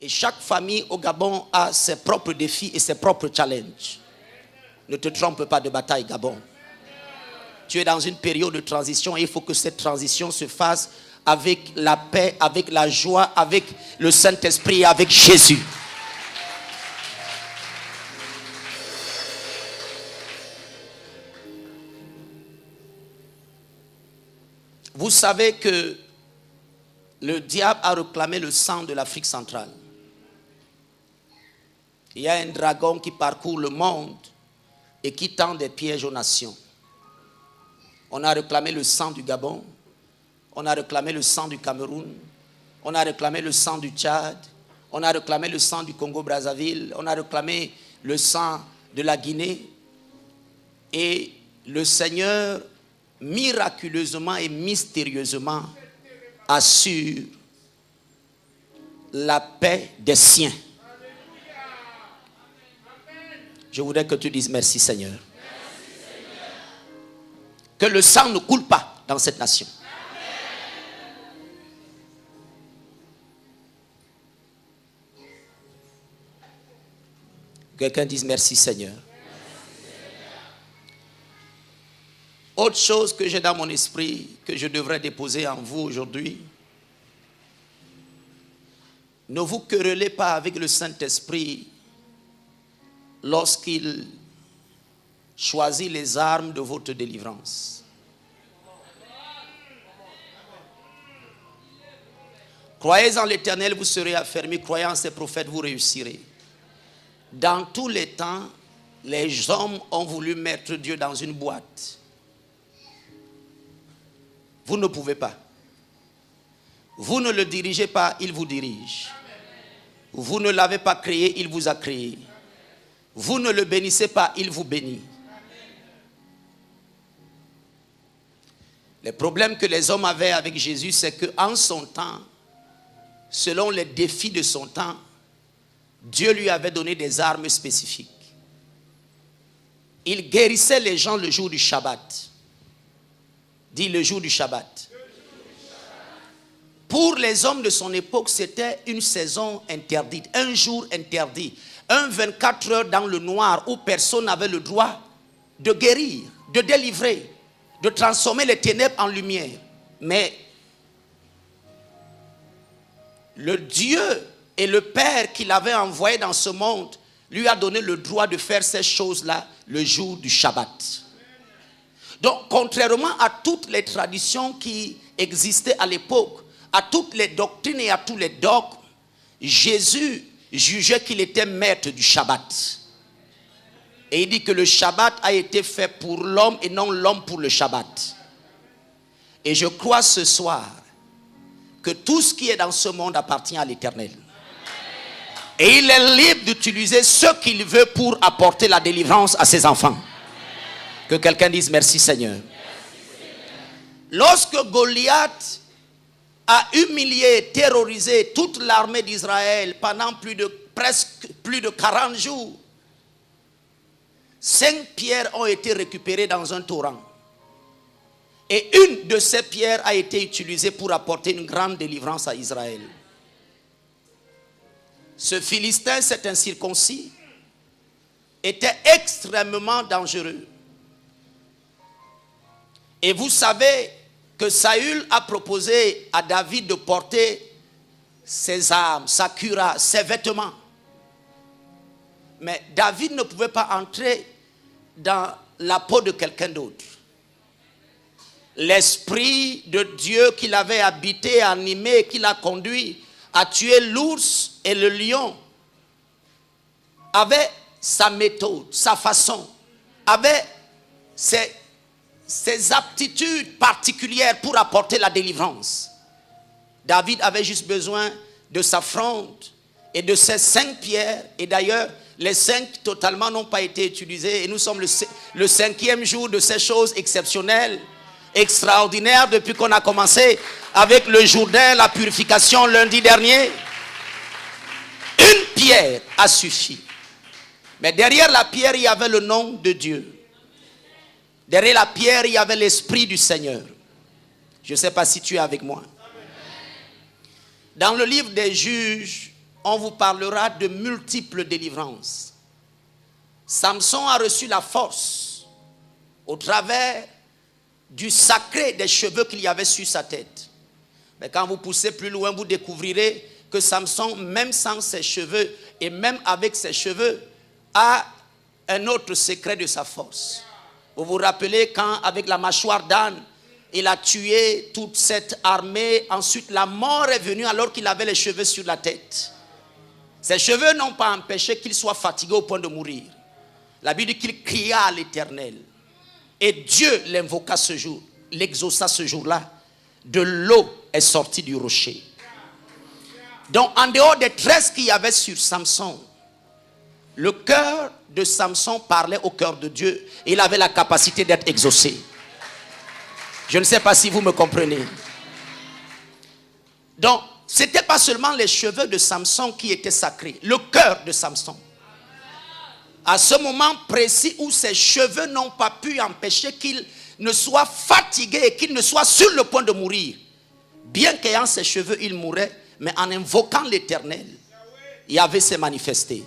Et chaque famille au Gabon a ses propres défis et ses propres challenges. Ne te trompe pas de bataille, Gabon. Tu es dans une période de transition et il faut que cette transition se fasse avec la paix, avec la joie, avec le Saint-Esprit et avec Jésus. Vous savez que le diable a réclamé le sang de l'Afrique centrale. Il y a un dragon qui parcourt le monde et qui tend des pièges aux nations. On a réclamé le sang du Gabon, on a réclamé le sang du Cameroun, on a réclamé le sang du Tchad, on a réclamé le sang du Congo-Brazzaville, on a réclamé le sang de la Guinée. Et le Seigneur, miraculeusement et mystérieusement, assure la paix des siens. Je voudrais que tu dises merci Seigneur. Merci, Seigneur. Que le sang ne coule pas dans cette nation. Quelqu'un dise merci Seigneur. Autre chose que j'ai dans mon esprit, que je devrais déposer en vous aujourd'hui. Ne vous querellez pas avec le Saint-Esprit lorsqu'il choisit les armes de votre délivrance. Croyez en l'Éternel, vous serez affermis. Croyez en ses prophètes, vous réussirez. Dans tous les temps, les hommes ont voulu mettre Dieu dans une boîte. Vous ne pouvez pas. Vous ne le dirigez pas, il vous dirige. Vous ne l'avez pas créé, il vous a créé. Vous ne le bénissez pas, il vous bénit. Le problème que les hommes avaient avec Jésus, c'est qu'en son temps, selon les défis de son temps, Dieu lui avait donné des armes spécifiques. Il guérissait les gens le jour du Shabbat. Dis le jour du Shabbat. Pour les hommes de son époque, c'était une saison interdite, un jour interdit, un 24 heures dans le noir où personne n'avait le droit de guérir, de délivrer, de transformer les ténèbres en lumière. Mais le Dieu et le Père qu'il avait envoyé dans ce monde lui a donné le droit de faire ces choses-là le jour du Shabbat. Donc, contrairement à toutes les traditions qui existaient à l'époque, à toutes les doctrines et à tous les dogmes, Jésus jugeait qu'il était maître du Shabbat. Et il dit que le Shabbat a été fait pour l'homme et non l'homme pour le Shabbat. Et je crois ce soir que tout ce qui est dans ce monde appartient à l'Éternel. Et il est libre d'utiliser ce qu'il veut pour apporter la délivrance à ses enfants. Que quelqu'un dise merci Seigneur. Merci, Seigneur. Lorsque Goliath a humilié, terrorisé toute l'armée d'Israël pendant presque plus de 40 jours, 5 pierres ont été récupérées dans un torrent. Et une de ces pierres a été utilisée pour apporter une grande délivrance à Israël. Ce Philistin, cet incirconcis, était extrêmement dangereux. Et vous savez que Saül a proposé à David de porter ses armes, sa cuirasse, ses vêtements. Mais David ne pouvait pas entrer dans la peau de quelqu'un d'autre. L'Esprit de Dieu qui l'avait habité, animé, qui l'a conduit à tuer l'ours et le lion, avait sa méthode, sa façon, avait ses aptitudes particulières pour apporter la délivrance. David avait juste besoin de sa fronde et de ses 5 pierres. Et d'ailleurs, les 5 totalement n'ont pas été utilisés. Et nous sommes le 5e jour de ces choses exceptionnelles, extraordinaires, depuis qu'on a commencé avec le Jourdain, la purification lundi dernier. Une pierre a suffi. Mais derrière la pierre, il y avait le nom de Dieu. Derrière la pierre, il y avait l'Esprit du Seigneur. Je ne sais pas si tu es avec moi. Dans le livre des Juges, on vous parlera de multiples délivrances. Samson a reçu la force au travers du sacré des cheveux qu'il y avait sur sa tête. Mais quand vous poussez plus loin, vous découvrirez que Samson, même sans ses cheveux et même avec ses cheveux, a un autre secret de sa force. Vous vous rappelez quand, avec la mâchoire d'âne, il a tué toute cette armée. Ensuite, la mort est venue alors qu'il avait les cheveux sur la tête. Ses cheveux n'ont pas empêché qu'il soit fatigué au point de mourir. La Bible dit qu'il cria à l'Éternel. Et Dieu l'invoqua ce jour, l'exauça ce jour-là. De l'eau est sortie du rocher. Donc, en dehors des tresses qu'il y avait sur Samson, le cœur de Samson parlait au cœur de Dieu. Et il avait la capacité d'être exaucé. Je ne sais pas si vous me comprenez. Donc, ce n'était pas seulement les cheveux de Samson qui étaient sacrés. Le cœur de Samson. À ce moment précis où ses cheveux n'ont pas pu empêcher qu'il ne soit fatigué et qu'il ne soit sur le point de mourir. Bien qu'ayant ses cheveux, il mourait. Mais en invoquant l'Éternel, Yahvé s'est manifesté.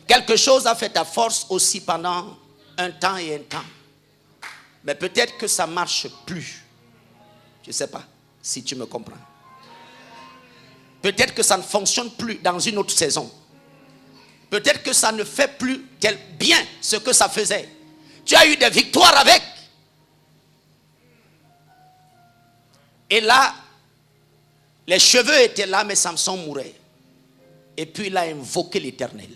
Quelque chose a fait ta force aussi pendant un temps et un temps. Mais peut-être que ça ne marche plus. Je ne sais pas si tu me comprends. Peut-être que ça ne fonctionne plus dans une autre saison. Peut-être que ça ne fait plus bien ce que ça faisait. Tu as eu des victoires avec. Et là, les cheveux étaient là, mais Samson mourait. Et puis il a invoqué l'Éternel.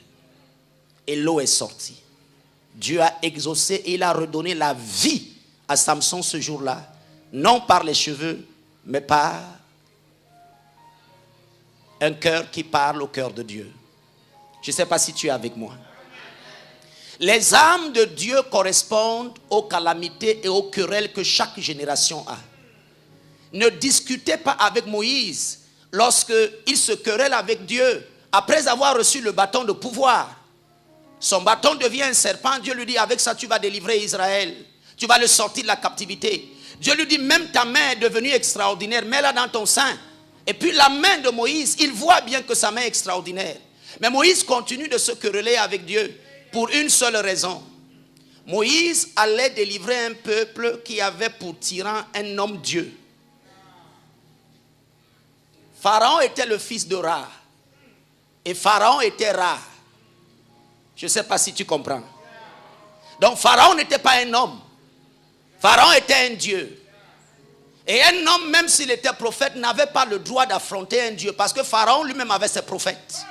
Et l'eau est sortie. Dieu a exaucé et il a redonné la vie à Samson ce jour-là. Non par les cheveux, mais par un cœur qui parle au cœur de Dieu. Je ne sais pas si tu es avec moi. Les âmes de Dieu correspondent aux calamités et aux querelles que chaque génération a. Ne discutez pas avec Moïse lorsqu'il se querelle avec Dieu après avoir reçu le bâton de pouvoir. Son bâton devient un serpent. Dieu lui dit, avec ça tu vas délivrer Israël. Tu vas le sortir de la captivité. Dieu lui dit, même ta main est devenue extraordinaire. Mets-la dans ton sein. Et puis la main de Moïse, il voit bien que sa main est extraordinaire. Mais Moïse continue de se quereller avec Dieu pour une seule raison. Moïse allait délivrer un peuple qui avait pour tyran un homme Dieu. Pharaon était le fils de Ra. Et Pharaon était Ra. Je ne sais pas si tu comprends. Donc Pharaon n'était pas un homme. Pharaon était un Dieu. Et un homme, même s'il était prophète, n'avait pas le droit d'affronter un Dieu. Parce que Pharaon lui-même avait ses prophètes.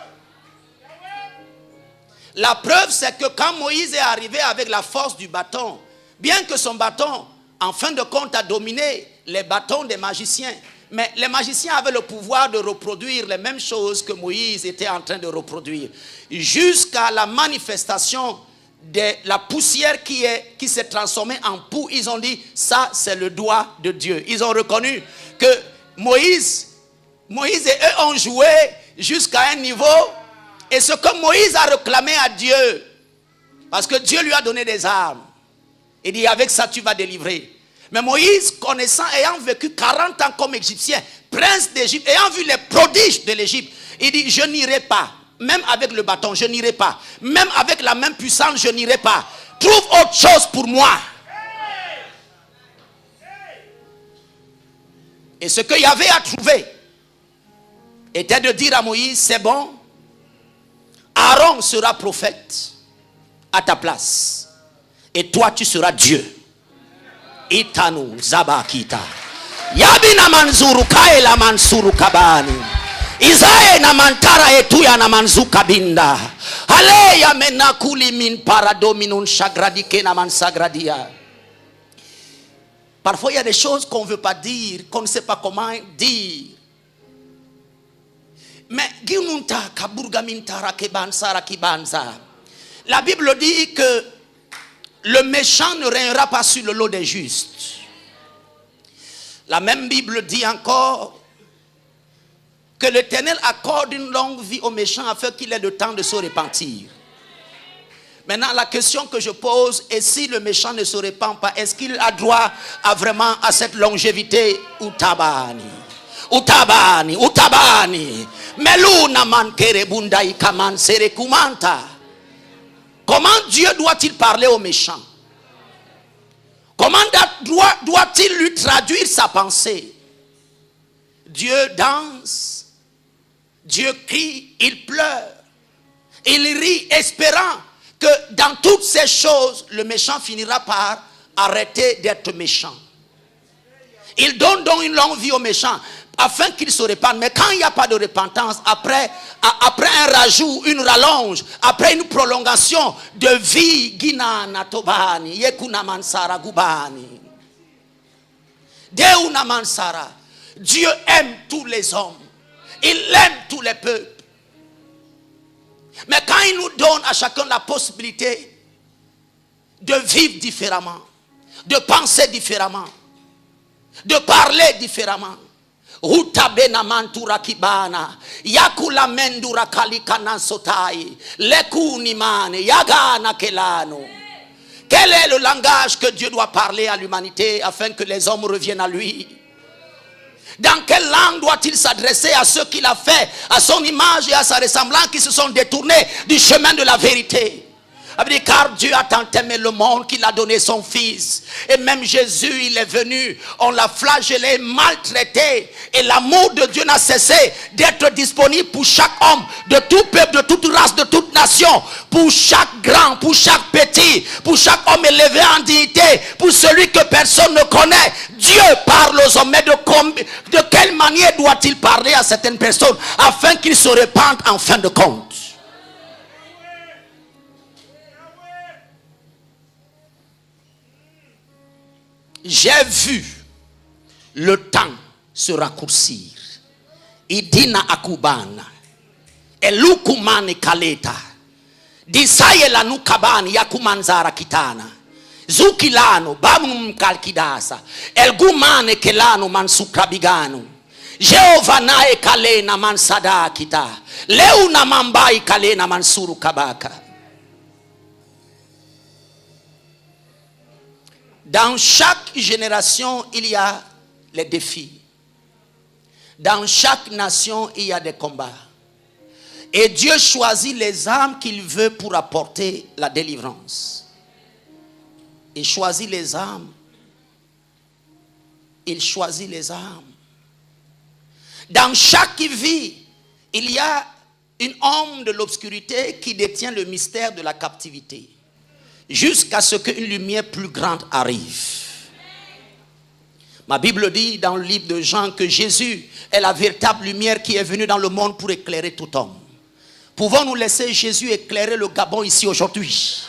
La preuve, c'est que quand Moïse est arrivé avec la force du bâton, bien que son bâton, en fin de compte, a dominé les bâtons des magiciens, mais les magiciens avaient le pouvoir de reproduire les mêmes choses que Moïse était en train de reproduire. Jusqu'à la manifestation de la poussière qui s'est transformée en poux, ils ont dit, ça c'est le doigt de Dieu. Ils ont reconnu que Moïse et eux ont joué jusqu'à un niveau. Et ce que Moïse a réclamé à Dieu, parce que Dieu lui a donné des armes, il dit, avec ça tu vas délivrer. Mais Moïse, connaissant, ayant vécu 40 ans comme Égyptien, prince d'Égypte, ayant vu les prodiges de l'Égypte, il dit, je n'irai pas. Même avec le bâton, je n'irai pas. Même avec la main puissante, je n'irai pas. Trouve autre chose pour moi. Et ce que Yahvé a trouvé était de dire à Moïse, c'est bon, Aaron sera prophète à ta place. Et toi, tu seras Dieu. Itanu Zabakita. Yabina manzuru kaela mansuru kabani. Isae na mantara etuya na manzuka binda. Aleya menakuli min paradominun chagradike na mansagradia. Parfois il y a des choses qu'on ne veut pas dire, qu'on ne sait pas comment dire. Mais la Bible dit que le méchant ne régnera pas sur le lot des justes. La même Bible dit encore que l'Éternel accorde une longue vie au méchant afin qu'il ait le temps de se repentir. Maintenant, la question que je pose est, si le méchant ne se repent pas, est-ce qu'il a droit à vraiment à cette longévité ou tabani? utabani, utabani. Meluna mankere bundai kaman sere kumanta. Comment Dieu doit-il parler aux méchants? Comment doit-il lui traduire sa pensée? Dieu danse, Dieu crie, il pleure, il rit, espérant que dans toutes ces choses, le méchant finira par arrêter d'être méchant. Il donne donc une longue vie aux méchants afin qu'ils se répandent. Mais quand il n'y a pas de repentance, après un rajout, une rallonge, après une prolongation de vie, Ginana Tobani, Yekuna Mansara Gubani, Deuna Mansara, Dieu aime tous les hommes, il aime tous les peuples. Mais quand il nous donne à chacun la possibilité de vivre différemment, de penser différemment, de parler différemment, Utabena mantura kibana yakula mendura kalikana sotai lekuni mane yagana kelano. Quel est le langage que Dieu doit parler à l'humanité afin que les hommes reviennent à lui? Dans quelle langue doit-il s'adresser à ceux qu'il a fait à son image et à sa ressemblance, qui se sont détournés du chemin de la vérité? Car Dieu a tant aimé le monde qu'il a donné son fils. Et même Jésus, il est venu, on l'a flagellé, maltraité. Et l'amour de Dieu n'a cessé d'être disponible pour chaque homme, de tout peuple, de toute race, de toute nation. Pour chaque grand, pour chaque petit, pour chaque homme élevé en dignité, pour celui que personne ne connaît. Dieu parle aux hommes. Mais de quelle manière doit-il parler à certaines personnes afin qu'ils se répandent en fin de compte? J'ai vu le temps se raccourcir. Idina akubana. Elukumani kaleta. Disaye la nukabani yakumanzara kitana. Zukilano bamum kalkidasa. Elgumane kelano mansukrabigano. Jehovanae kalena mansada kita. Leuna mambai kalena mansuru kabaka. Dans chaque génération, il y a les défis. Dans chaque nation, il y a des combats. Et Dieu choisit les âmes qu'il veut pour apporter la délivrance. Il choisit les âmes. Il choisit les âmes. Dans chaque vie, il y a une ombre de l'obscurité qui détient le mystère de la captivité. Jusqu'à ce qu'une lumière plus grande arrive. Ma Bible dit dans le livre de Jean que Jésus est la véritable lumière qui est venue dans le monde pour éclairer tout homme. Pouvons-nous laisser Jésus éclairer le Gabon ici aujourd'hui?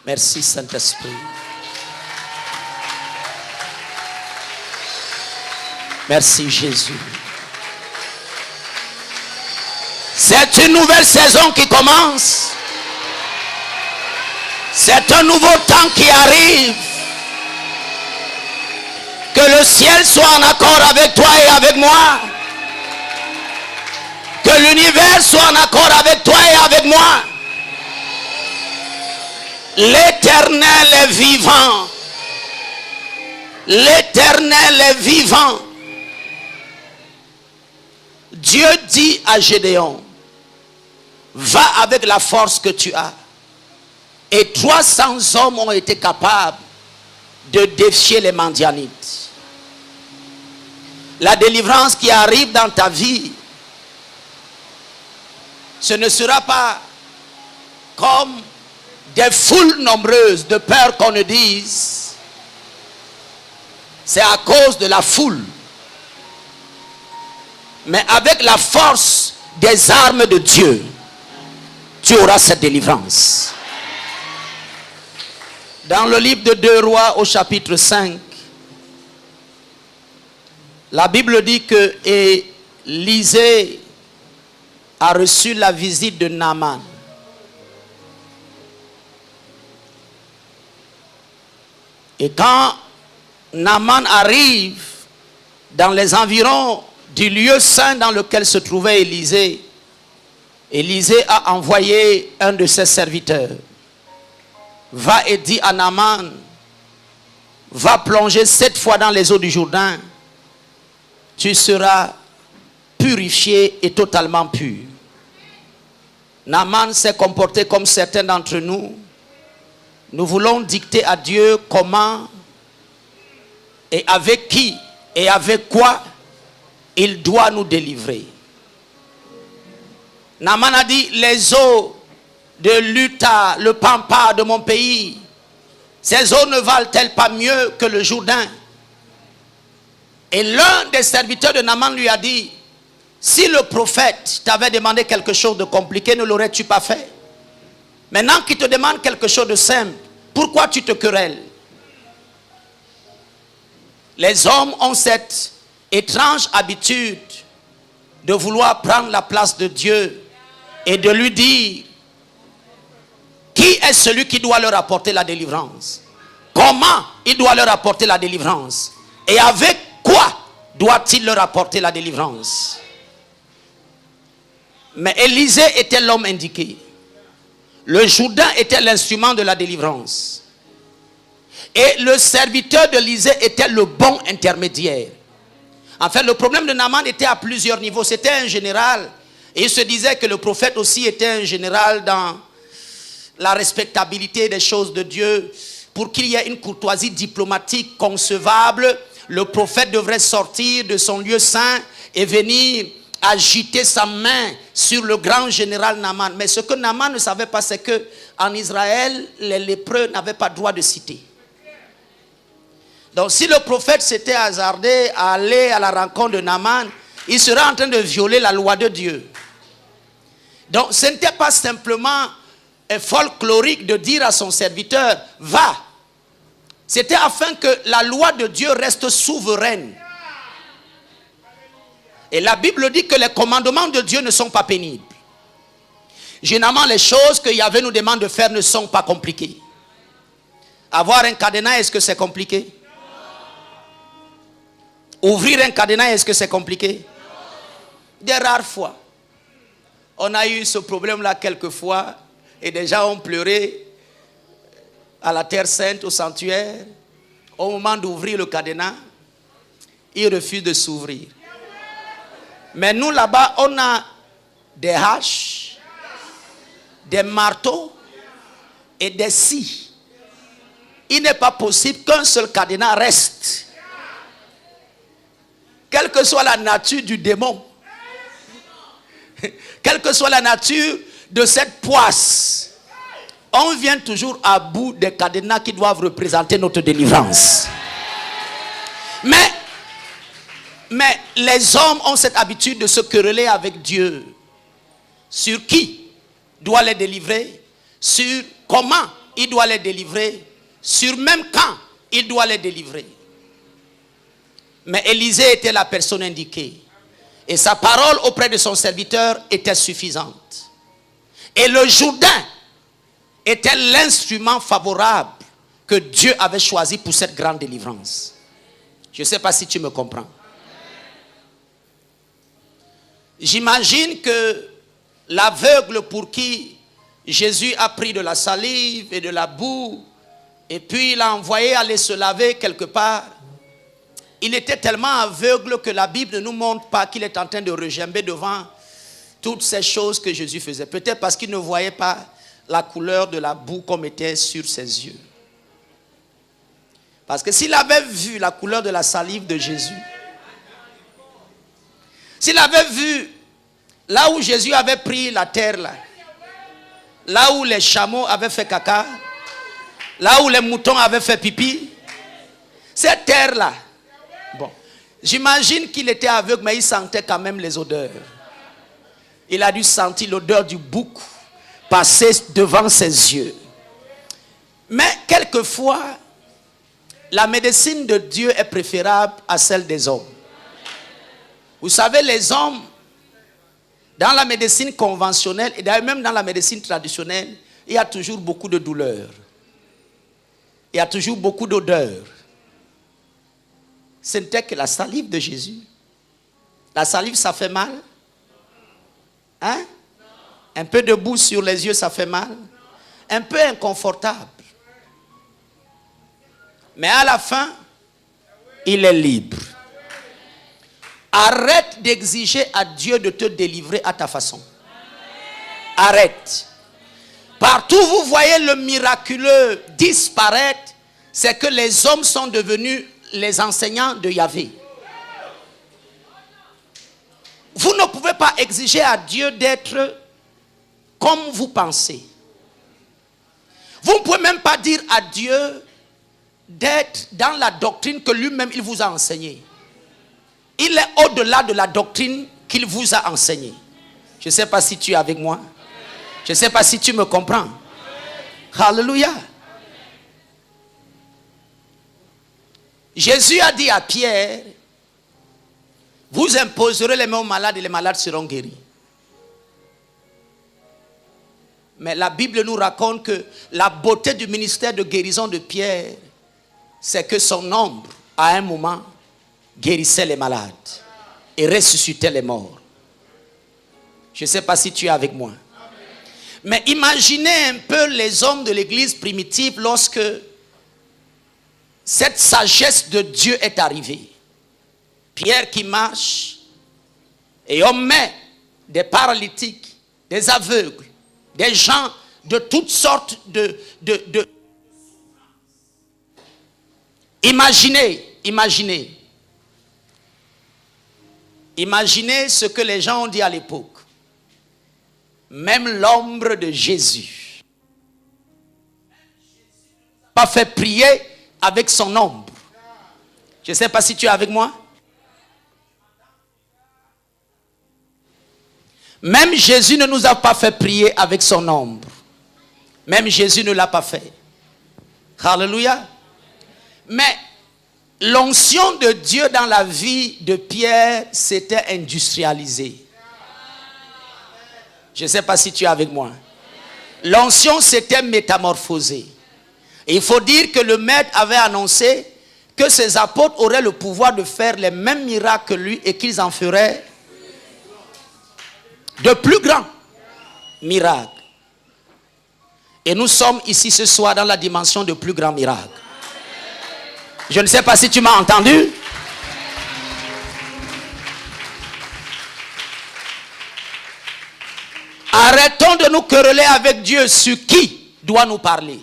Merci Saint-Esprit. Merci Jésus. C'est une nouvelle saison qui commence. C'est un nouveau temps qui arrive. Que le ciel soit en accord avec toi et avec moi. Que l'univers soit en accord avec toi et avec moi. L'Éternel est vivant. L'Éternel est vivant. Dieu dit à Gédéon, va avec la force que tu as. Et 300 hommes ont été capables de défier les Madianites. La délivrance qui arrive dans ta vie, ce ne sera pas comme des foules nombreuses, de peur qu'on ne dise. C'est à cause de la foule. Mais avec la force des armes de Dieu, tu auras cette délivrance. Dans le livre de 2 Rois au chapitre 5, la Bible dit que Élisée a reçu la visite de Naaman. Et quand Naaman arrive dans les environs du lieu saint dans lequel se trouvait Élisée, Élisée a envoyé un de ses serviteurs. Va et dis à Naaman va plonger 7 fois dans les eaux du Jourdain, tu seras purifié et totalement pur. Naaman s'est comporté comme certains d'entre nous. Nous voulons dicter à Dieu comment et avec qui et avec quoi il doit nous délivrer. Naaman a dit, les eaux de l'Utah, le pampa de mon pays, ces eaux ne valent-elles pas mieux que le Jourdain? Et l'un des serviteurs de Naaman lui a dit, si le prophète t'avait demandé quelque chose de compliqué, ne l'aurais-tu pas fait? Maintenant qu'il te demande quelque chose de simple, pourquoi tu te querelles? Les hommes ont cette étrange habitude de vouloir prendre la place de Dieu et de lui dire, qui est celui qui doit leur apporter la délivrance? Comment il doit leur apporter la délivrance? Et avec quoi doit-il leur apporter la délivrance? Mais Élisée était l'homme indiqué. Le Jourdain était l'instrument de la délivrance. Et le serviteur d'Élisée était le bon intermédiaire. En fait, le problème de Naaman était à plusieurs niveaux. C'était un général. Et il se disait que le prophète aussi était un général dans la respectabilité des choses de Dieu. Pour qu'il y ait une courtoisie diplomatique concevable, le prophète devrait sortir de son lieu saint et venir agiter sa main sur le grand général Naaman. Mais ce que Naaman ne savait pas, c'est que en Israël, les lépreux n'avaient pas droit de citer. Donc si le prophète s'était hasardé à aller à la rencontre de Naaman, il serait en train de violer la loi de Dieu. Donc ce n'était pas simplement folklorique de dire à son serviteur, va. C'était afin que la loi de Dieu reste souveraine. Et la Bible dit que les commandements de Dieu ne sont pas pénibles. Généralement, les choses que Yahvé nous demande de faire ne sont pas compliquées. Avoir un cadenas, est-ce que c'est compliqué? Ouvrir un cadenas, est-ce que c'est compliqué? Des rares fois. On a eu ce problème-là quelques fois et des gens ont pleuré à la Terre Sainte, au sanctuaire. Au moment d'ouvrir le cadenas, il refuse de s'ouvrir. Mais nous là-bas, on a des haches, des marteaux et des scies. Il n'est pas possible qu'un seul cadenas reste. Quelle que soit la nature du démon, quelle que soit la nature de cette poisse, on vient toujours à bout des cadenas qui doivent représenter notre délivrance. Mais les hommes ont cette habitude de se quereller avec Dieu. Sur qui doit les délivrer, sur comment il doit les délivrer, sur même quand il doit les délivrer. Mais Élisée était la personne indiquée. Et sa parole auprès de son serviteur était suffisante. Et le Jourdain était l'instrument favorable que Dieu avait choisi pour cette grande délivrance. Je ne sais pas si tu me comprends. J'imagine que l'aveugle pour qui Jésus a pris de la salive et de la boue et puis il l'a envoyé aller se laver quelque part, il était tellement aveugle que la Bible ne nous montre pas qu'il est en train de regimber devant toutes ces choses que Jésus faisait. Peut-être parce qu'il ne voyait pas la couleur de la boue comme était sur ses yeux. Parce que s'il avait vu la couleur de la salive de Jésus, s'il avait vu là où Jésus avait pris la terre, là où les chameaux avaient fait caca, là où les moutons avaient fait pipi, cette terre-là, bon, j'imagine qu'il était aveugle, mais il sentait quand même les odeurs. Il a dû sentir l'odeur du bouc passer devant ses yeux. Mais quelquefois, la médecine de Dieu est préférable à celle des hommes. Vous savez, les hommes, dans la médecine conventionnelle et d'ailleurs même dans la médecine traditionnelle, il y a toujours beaucoup de douleur. Il y a toujours beaucoup d'odeur. Ce n'était que la salive de Jésus. La salive, ça fait mal? Hein? Un peu de boue sur les yeux, ça fait mal? Un peu inconfortable. Mais à la fin, il est libre. Arrête d'exiger à Dieu de te délivrer à ta façon. Arrête. Partout où vous voyez le miraculeux disparaître, c'est que les hommes sont devenus les enseignants de Yahvé. Vous ne pouvez pas exiger à Dieu d'être comme vous pensez. Vous ne pouvez même pas dire à Dieu d'être dans la doctrine que lui-même il vous a enseignée. Il est au-delà de la doctrine qu'il vous a enseignée. Je ne sais pas si tu es avec moi. Je ne sais pas si tu me comprends. Alléluia. Jésus a dit à Pierre, vous imposerez les mains aux malades et les malades seront guéris. Mais la Bible nous raconte que la beauté du ministère de guérison de Pierre, c'est que son ombre, à un moment, guérissait les malades et ressuscitait les morts. Je ne sais pas si tu es avec moi. Mais imaginez un peu les hommes de l'église primitive lorsque cette sagesse de Dieu est arrivée. Pierre qui marche et on met des paralytiques, des aveugles, des gens de toutes sortes de... Imaginez ce que les gens ont dit à l'époque. Même l'ombre de Jésus pas fait prier avec son ombre. Je ne sais pas si tu es avec moi. Même Jésus ne nous a pas fait prier avec son ombre. Même Jésus ne l'a pas fait. Alléluia. Mais l'onction de Dieu dans la vie de Pierre s'était industrialisée. Je ne sais pas si tu es avec moi. L'onction s'était métamorphosée. Et il faut dire que le maître avait annoncé que ses apôtres auraient le pouvoir de faire les mêmes miracles que lui et qu'ils en feraient de plus grands miracles. Et nous sommes ici ce soir dans la dimension de plus grands miracles. Je ne sais pas si tu m'as entendu. Arrêtons de nous quereller avec Dieu sur qui doit nous parler.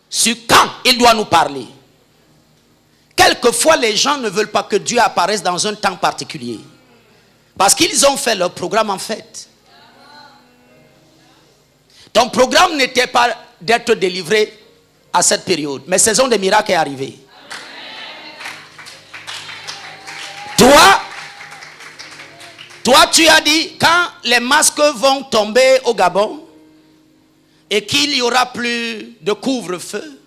Sur quand il doit nous parler. Quelquefois, les gens ne veulent pas que Dieu apparaisse dans un temps particulier. Parce qu'ils ont fait leur programme en fait. Ton programme n'était pas d'être délivré à cette période. Mais saison des miracles est arrivée. Toi, tu as dit, quand les masques vont tomber au Gabon, et qu'il n'y aura plus de couvre-feu,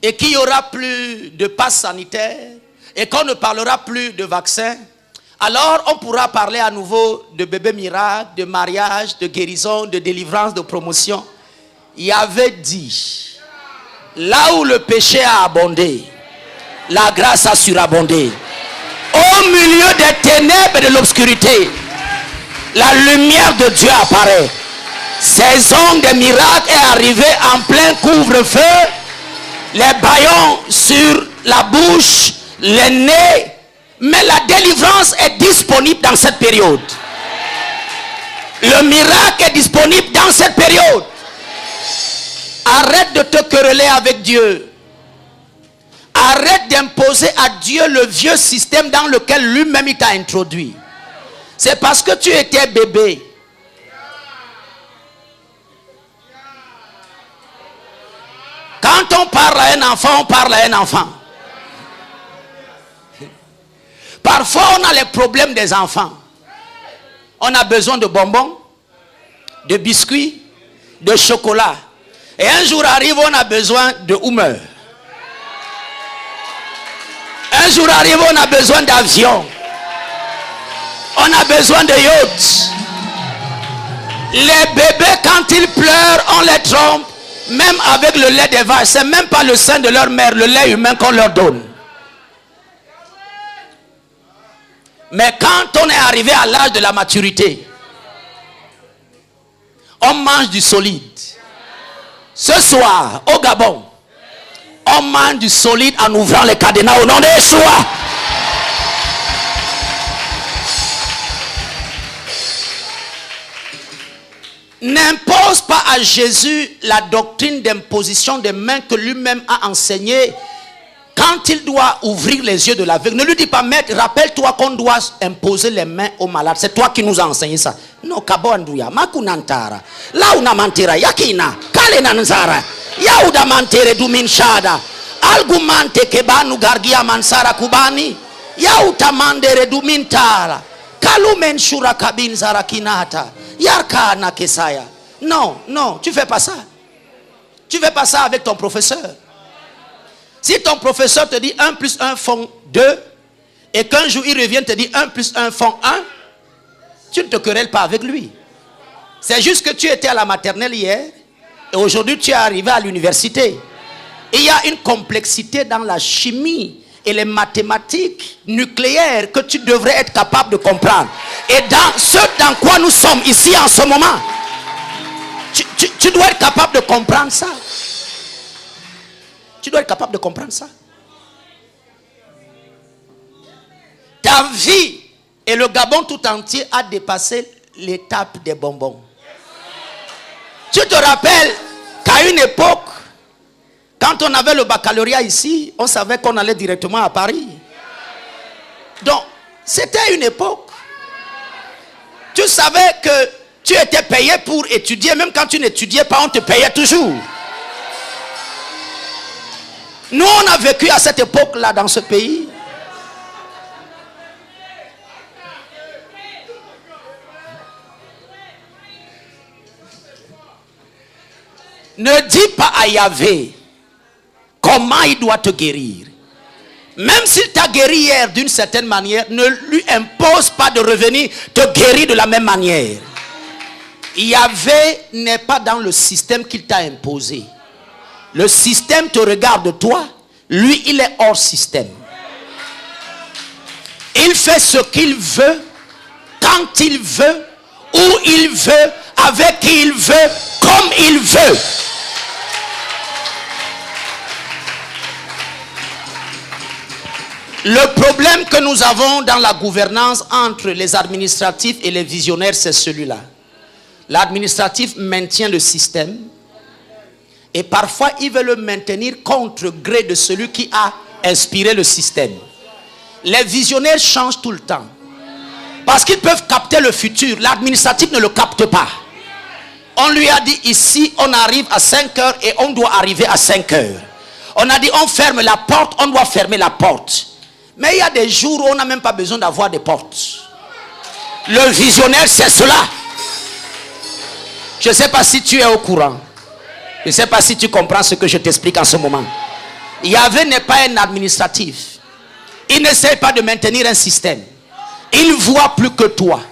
et qu'il n'y aura plus de passe sanitaire, et qu'on ne parlera plus de vaccin, alors on pourra parler à nouveau de bébé miracle, de mariage, de guérison, de délivrance, de promotion. Il avait dit, là où le péché a abondé, la grâce a surabondé. Au milieu des ténèbres et de l'obscurité, la lumière de Dieu apparaît. Saison des miracles est arrivée en plein couvre-feu. Les bâillons sur la bouche, les nez. Mais la délivrance est disponible dans cette période. Le miracle est disponible dans cette période. Arrête de te quereller avec Dieu. Arrête d'imposer à Dieu le vieux système dans lequel lui-même il t'a introduit. C'est parce que tu étais bébé. Quand on parle à un enfant, on parle à un enfant. Parfois, on a les problèmes des enfants. On a besoin de bonbons, de biscuits, de chocolat. Et un jour arrive, on a besoin de humeur. Un jour arrive, on a besoin d'avion. On a besoin de yachts. Les bébés, quand ils pleurent, on les trompe. Même avec le lait des vaches. C'est même pas le sein de leur mère, le lait humain qu'on leur donne. Mais quand on est arrivé à l'âge de la maturité, on mange du solide. Ce soir, au Gabon, on mange du solide en ouvrant les cadenas au nom de Yeshua. N'impose pas à Jésus la doctrine d'imposition des mains que lui-même a enseignée quand il doit ouvrir les yeux de l'aveugle. Ne lui dis pas, maître, rappelle-toi qu'on doit imposer les mains aux malades. C'est toi qui nous as enseigné ça. Non, kabondouya, makunantara. Là où namantira, yakina, kalenanzara. Yaouda mantere du minshada. Algumante kebanu gargia mansara kubani. Yauta mandere du mintara. Kalumen shura kabin zara kinata. Yarkana kesaya. Non, non, tu fais pas ça. Tu fais pas ça avec ton professeur. Si ton professeur te dit 1 plus 1 font 2, et qu'un jour il revient te dire 1 plus 1 font 1, tu ne te querelles pas avec lui. C'est juste que tu étais à la maternelle hier, et aujourd'hui tu es arrivé à l'université. Il y a une complexité dans la chimie et les mathématiques nucléaires que tu devrais être capable de comprendre. Et dans ce dans quoi nous sommes ici en ce moment, tu dois être capable de comprendre ça. Tu dois être capable de comprendre ça. Ta vie et le Gabon tout entier a dépassé l'étape des bonbons. Tu te rappelles qu'à une époque, quand on avait le baccalauréat ici, on savait qu'on allait directement à Paris. Donc, c'était une époque. Tu savais que tu étais payé pour étudier, même quand tu n'étudiais pas, on te payait toujours. Nous, on a vécu à cette époque-là dans ce pays. Ne dis pas à Yahvé comment il doit te guérir. Même s'il t'a guéri hier d'une certaine manière, ne lui impose pas de revenir te guérir de la même manière. Yahvé n'est pas dans le système qu'il t'a imposé. Le système te regarde toi, lui il est hors système. Il fait ce qu'il veut, quand il veut, où il veut, avec qui il veut, comme il veut. Le problème que nous avons dans la gouvernance entre les administratifs et les visionnaires, c'est celui-là. L'administratif maintient le système. Et parfois, il veut le maintenir contre gré de celui qui a inspiré le système. Les visionnaires changent tout le temps. Parce qu'ils peuvent capter le futur. L'administratif ne le capte pas. On lui a dit ici, on arrive à 5 heures et on doit arriver à 5 heures. On a dit on ferme la porte, on doit fermer la porte. Mais il y a des jours où on n'a même pas besoin d'avoir des portes. Le visionnaire, c'est cela. Je ne sais pas si tu es au courant. Je ne sais pas si tu comprends ce que je t'explique en ce moment. Yahvé n'est pas un administratif. Il n'essaie pas de maintenir un système. Il voit plus que toi.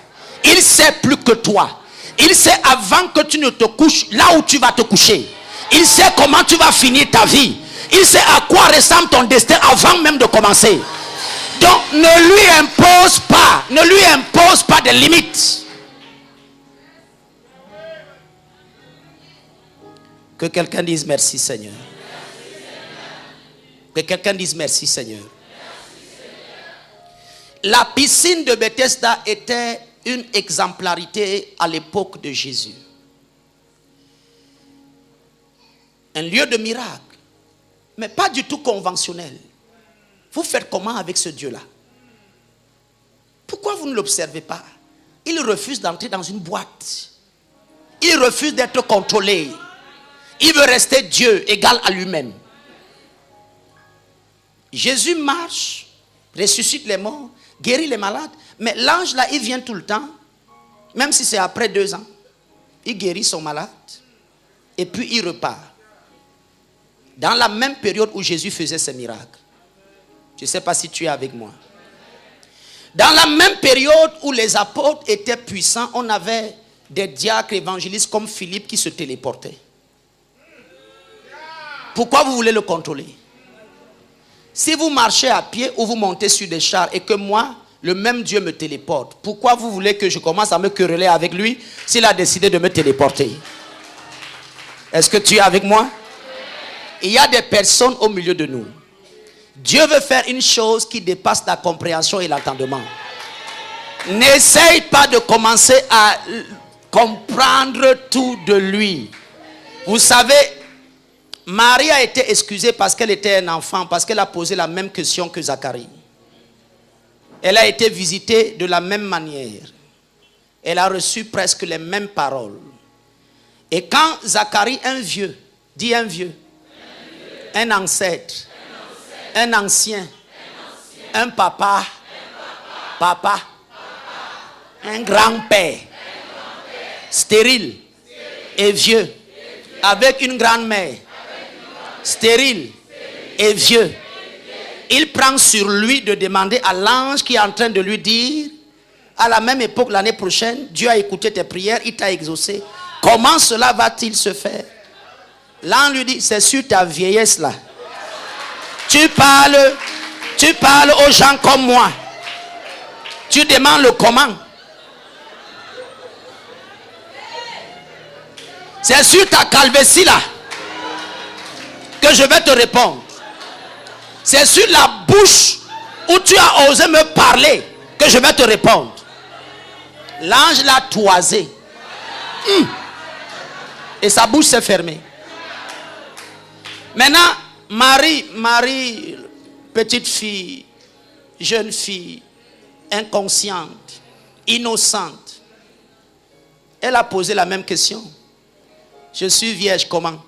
Il sait plus que toi. Il sait avant que tu ne te couches là où tu vas te coucher. Il sait comment tu vas finir ta vie. Il sait à quoi ressemble ton destin avant même de commencer. Donc ne lui impose pas de limites. Que quelqu'un dise merci Seigneur. Que quelqu'un dise merci Seigneur. La piscine de Bethesda était une exemplarité à l'époque de Jésus. Un lieu de miracle, mais pas du tout conventionnel. Vous faites comment avec ce Dieu-là? Pourquoi vous ne l'observez pas? Il refuse d'entrer dans une boîte. Il refuse d'être contrôlé. Il veut rester Dieu, égal à lui-même. Jésus marche, ressuscite les morts, guérit les malades. Mais l'ange là, il vient tout le temps. Même si c'est après 2 ans. Il guérit son malade. Et puis il repart. Dans la même période où Jésus faisait ses miracles. Je ne sais pas si tu es avec moi. Dans la même période où les apôtres étaient puissants, on avait des diacres évangélistes comme Philippe qui se téléportaient. Pourquoi vous voulez le contrôler? Si vous marchez à pied ou vous montez sur des chars et que moi, le même Dieu me téléporte, pourquoi vous voulez que je commence à me quereller avec lui s'il a décidé de me téléporter? Est-ce que tu es avec moi? Il y a des personnes au milieu de nous. Dieu veut faire une chose qui dépasse la compréhension et l'entendement. N'essaye pas de commencer à comprendre tout de lui. Vous savez, Marie a été excusée parce qu'elle était un enfant, parce qu'elle a posé la même question que Zacharie. Elle a été visitée de la même manière. Elle a reçu presque les mêmes paroles. Et quand Zacharie, un vieux, dit un vieux, un ancêtre, un ancien, un papa, un grand-père, stérile et vieux, avec une grand-mère, stérile et vieux, il prend sur lui de demander à l'ange qui est en train de lui dire, à la même époque l'année prochaine, Dieu a écouté tes prières, il t'a exaucé. Comment cela va-t-il se faire? L'ange lui dit, c'est sur ta vieillesse là. Tu parles aux gens comme moi. Tu demandes le comment. C'est sur ta calvitie là que je vais te répondre. C'est sur la bouche où tu as osé me parler que je vais te répondre. L'ange l'a toisé. Et sa bouche s'est fermée. Maintenant, Marie, petite fille, jeune fille, inconsciente, innocente, elle a posé la même question. Je suis vierge, comment?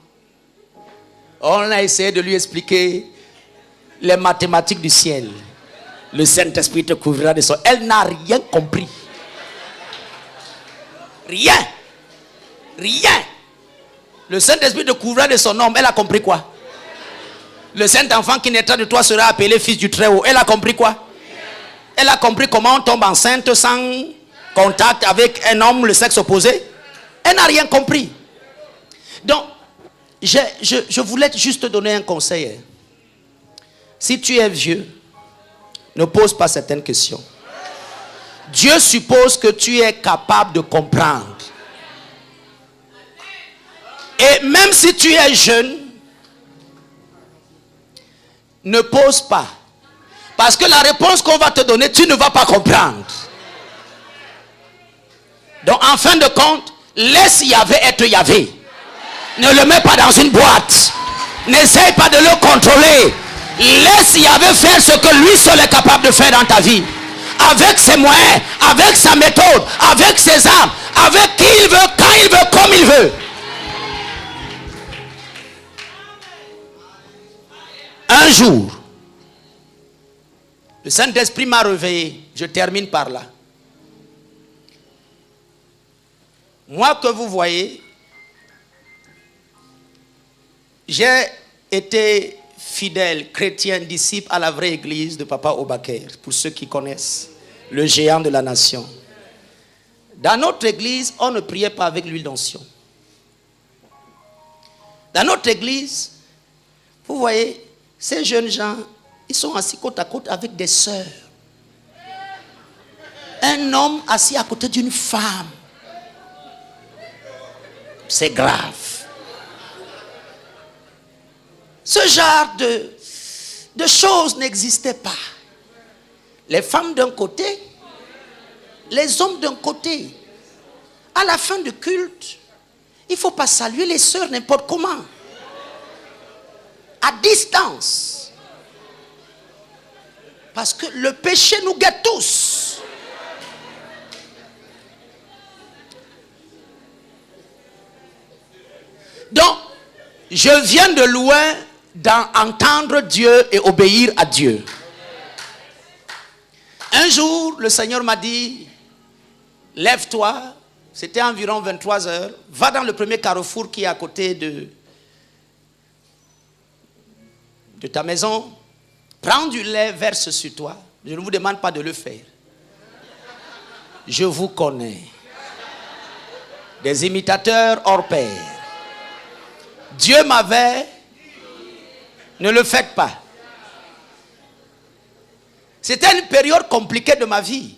On a essayé de lui expliquer les mathématiques du ciel. Le Saint-Esprit te couvrira de son... Elle n'a rien compris. Rien. Le Saint-Esprit te couvrira de son nom. Elle a compris quoi? Le Saint-Enfant qui naîtra de toi sera appelé fils du Très-Haut. Elle a compris quoi? Elle a compris comment on tombe enceinte sans contact avec un homme, le sexe opposé. Elle n'a rien compris. Donc, je voulais juste te donner un conseil. Si tu es vieux, ne pose pas certaines questions. Dieu suppose que tu es capable de comprendre. Et même si tu es jeune, ne pose pas. Parce que la réponse qu'on va te donner, tu ne vas pas comprendre. Donc en fin de compte, laisse Yahvé être Yahvé. Ne le mets pas dans une boîte. N'essaye pas de le contrôler. Laisse Yahvé faire ce que lui seul est capable de faire dans ta vie. Avec ses moyens, avec sa méthode, avec ses armes, avec qui il veut, quand il veut, comme il veut. Un jour, le Saint-Esprit m'a réveillé. Je termine par là. Moi que vous voyez, j'ai été fidèle, chrétien, disciple à la vraie église de Papa Obaker, pour ceux qui connaissent, le géant de la nation. Dans notre église, on ne priait pas avec l'huile d'onction. Dans notre église, vous voyez, ces jeunes gens, ils sont assis côte à côte avec des sœurs. Un homme assis à côté d'une femme. C'est grave. Ce genre de choses n'existait pas. Les femmes d'un côté, les hommes d'un côté. À la fin du culte, il ne faut pas saluer les sœurs n'importe comment. À distance. Parce que le péché nous guette tous. Donc, je viens de loin d'entendre Dieu et obéir à Dieu. Un jour, le Seigneur m'a dit, lève-toi, c'était environ 23 heures, va dans le premier carrefour qui est à côté de ta maison, prends du lait, verse sur toi. Je ne vous demande pas de le faire. Je vous connais. Des imitateurs hors pair. Dieu m'avait... Ne le faites pas. C'était une période compliquée de ma vie.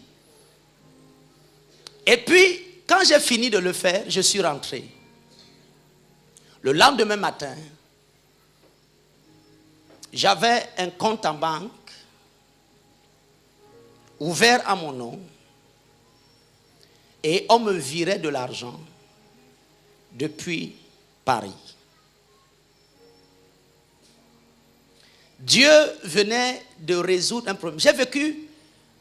Et puis, quand j'ai fini de le faire, je suis rentré. Le lendemain matin, J'avais un compte en banque ouvert à mon nom et on me virait de l'argent depuis Paris. Dieu venait de résoudre un problème. J'ai vécu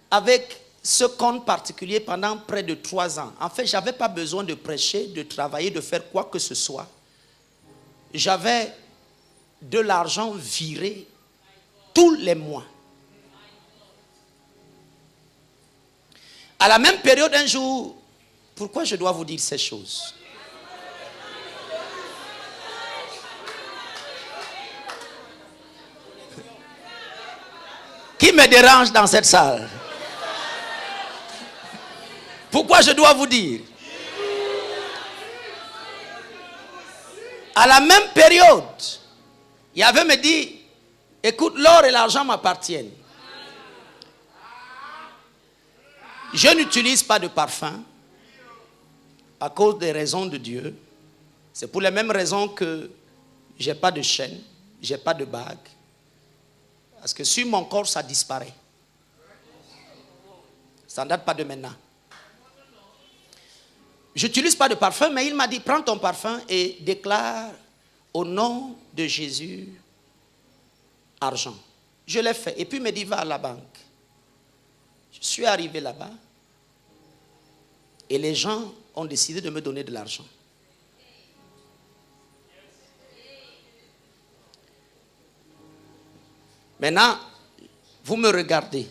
avec ce compte particulier pendant près de 3 ans. En fait, je n'avais pas besoin de prêcher, de travailler, de faire quoi que ce soit. J'avais de l'argent viré tous les mois. À la même période, un jour, pourquoi je dois vous dire ces choses? Qui me dérange dans cette salle? Pourquoi je dois vous dire? À la même période, il avait me dit, écoute, l'or et l'argent m'appartiennent. Je n'utilise pas de parfum à cause des raisons de Dieu. C'est pour les mêmes raisons que je n'ai pas de chaîne, je n'ai pas de bague. Parce que sur mon corps, ça disparaît. Ça ne date pas de maintenant. Je n'utilise pas de parfum, mais il m'a dit, prends ton parfum et déclare au nom de Jésus, argent. Je l'ai fait. Et puis il me dit, va à la banque. Je suis arrivé là-bas. Et les gens ont décidé de me donner de l'argent. Maintenant, vous me regardez.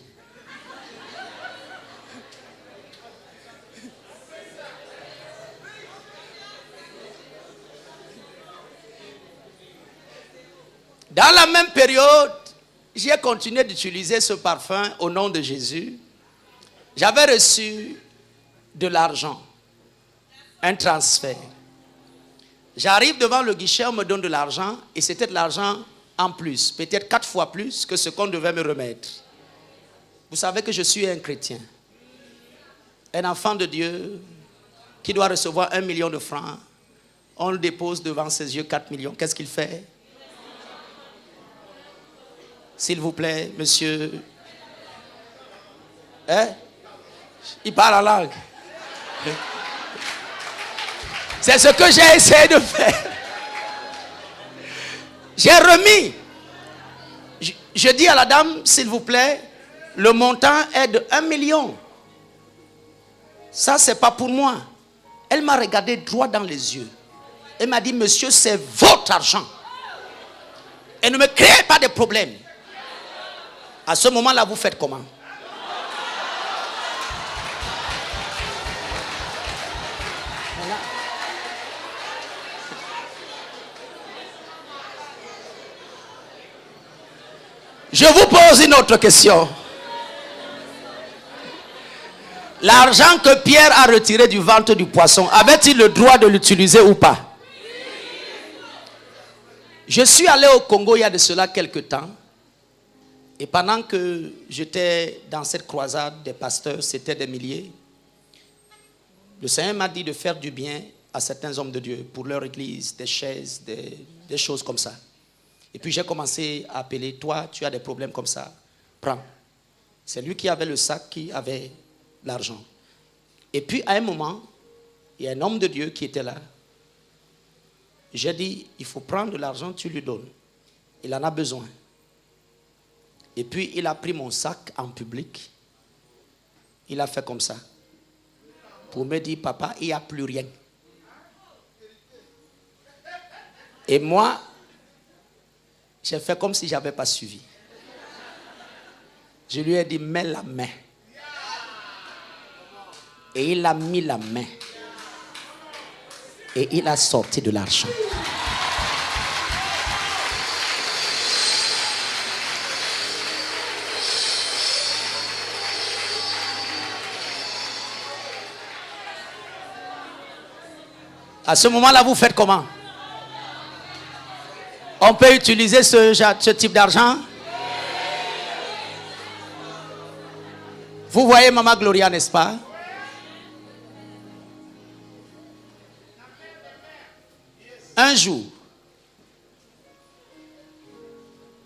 Dans la même période, j'ai continué d'utiliser ce parfum au nom de Jésus. J'avais reçu de l'argent, un transfert. J'arrive devant le guichet, on me donne de l'argent et c'était de l'argent en plus, peut-être 4 fois plus que ce qu'on devait me remettre. Vous savez que je suis un chrétien, un enfant de Dieu qui doit recevoir 1 million de francs. On le dépose devant ses yeux 4 millions. Qu'est-ce qu'il fait? S'il vous plaît, monsieur. Hein? Il parle en langue. C'est ce que j'ai essayé de faire. J'ai remis. Je dis à la dame, s'il vous plaît, le montant est de 1 million. Ça, c'est pas pour moi. Elle m'a regardé droit dans les yeux. Elle m'a dit, monsieur, c'est votre argent. Et ne me créez pas de problèmes. À ce moment-là, vous faites comment? Je vous pose une autre question. L'argent que Pierre a retiré du ventre du poisson, avait-il le droit de l'utiliser ou pas? Je suis allé au Congo il y a de cela quelques temps. Et pendant que j'étais dans cette croisade des pasteurs, c'était des milliers, le Seigneur m'a dit de faire du bien à certains hommes de Dieu pour leur église, des chaises, des choses comme ça. Et puis j'ai commencé à appeler, toi, tu as des problèmes comme ça, prends. C'est lui qui avait le sac, qui avait l'argent. Et puis à un moment, il y a un homme de Dieu qui était là. J'ai dit, il faut prendre de l'argent, tu lui donnes. Il en a besoin. Et puis il a pris mon sac en public. Il a fait comme ça. Pour me dire, papa, il n'y a plus rien. Et moi, j'ai fait comme si je n'avais pas suivi. Je lui ai dit, mets la main. Et il a mis la main. Et il a sorti de l'argent. À ce moment-là, vous faites comment? On peut utiliser ce type d'argent? Vous voyez Maman Gloria, n'est-ce pas? Un jour,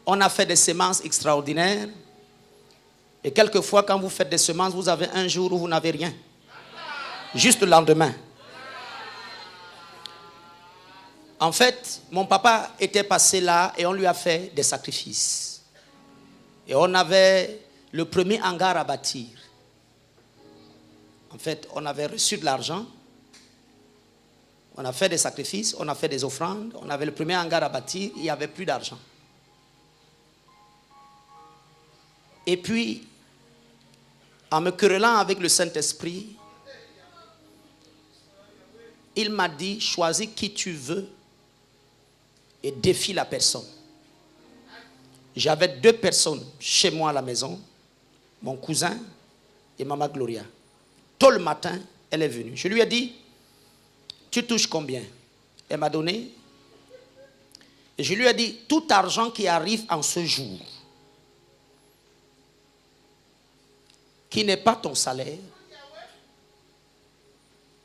On a fait des semences extraordinaires. Et quelquefois, quand vous faites des semences, vous avez un jour où vous n'avez rien. Juste le lendemain. En fait, mon papa était passé là et on lui a fait des sacrifices. Et on avait le premier hangar à bâtir. En fait, on avait reçu de l'argent. On a fait des sacrifices, on a fait des offrandes. On avait le premier hangar à bâtir, il n'y avait plus d'argent. Et puis, en me querellant avec le Saint-Esprit, il m'a dit, choisis qui tu veux et défie la personne. J'avais 2 personnes chez moi à la maison, mon cousin et Maman Gloria. Tôt le matin, elle est venue. Je lui ai dit, tu touches combien? Elle m'a donné. Et je lui ai dit, tout argent qui arrive en ce jour, qui n'est pas ton salaire,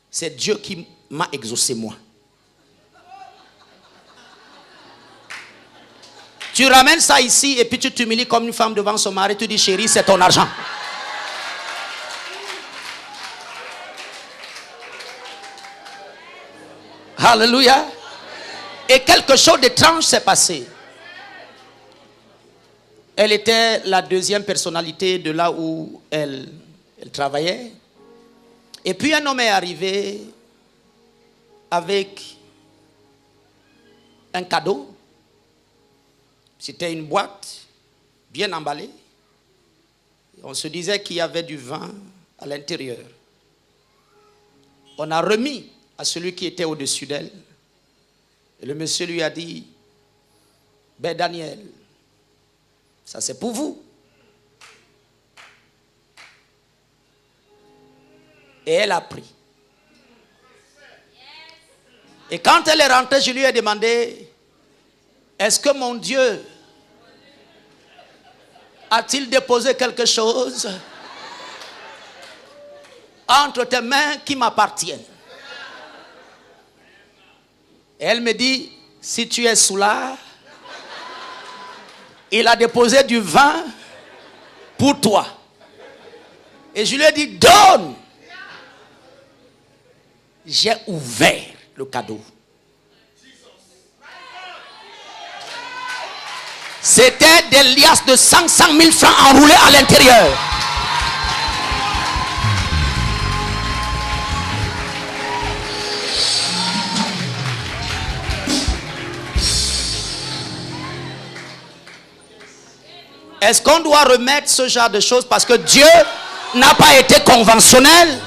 c'est Dieu qui m'a exaucé moi. Tu ramènes ça ici et puis tu t'humilies comme une femme devant son mari. Tu dis, chérie, c'est ton argent. Alléluia. Et quelque chose d'étrange s'est passé. Elle était la 2e personnalité de là où elle travaillait. Et puis un homme est arrivé avec un cadeau. C'était une boîte bien emballée. On se disait qu'il y avait du vin à l'intérieur. On a remis à celui qui était au-dessus d'elle. Et le monsieur lui a dit, ben Daniel, ça c'est pour vous. Et elle a pris. Et quand elle est rentrée, je lui ai demandé, est-ce que mon Dieu a-t-il déposé quelque chose entre tes mains qui m'appartiennent? Et elle me dit, si tu es soulard, il a déposé du vin pour toi. Et je lui ai dit, donne. J'ai ouvert le cadeau. C'était des liasses de 500 000 francs enroulés à l'intérieur. Est-ce qu'on doit remettre ce genre de choses parce que Dieu n'a pas été conventionnel?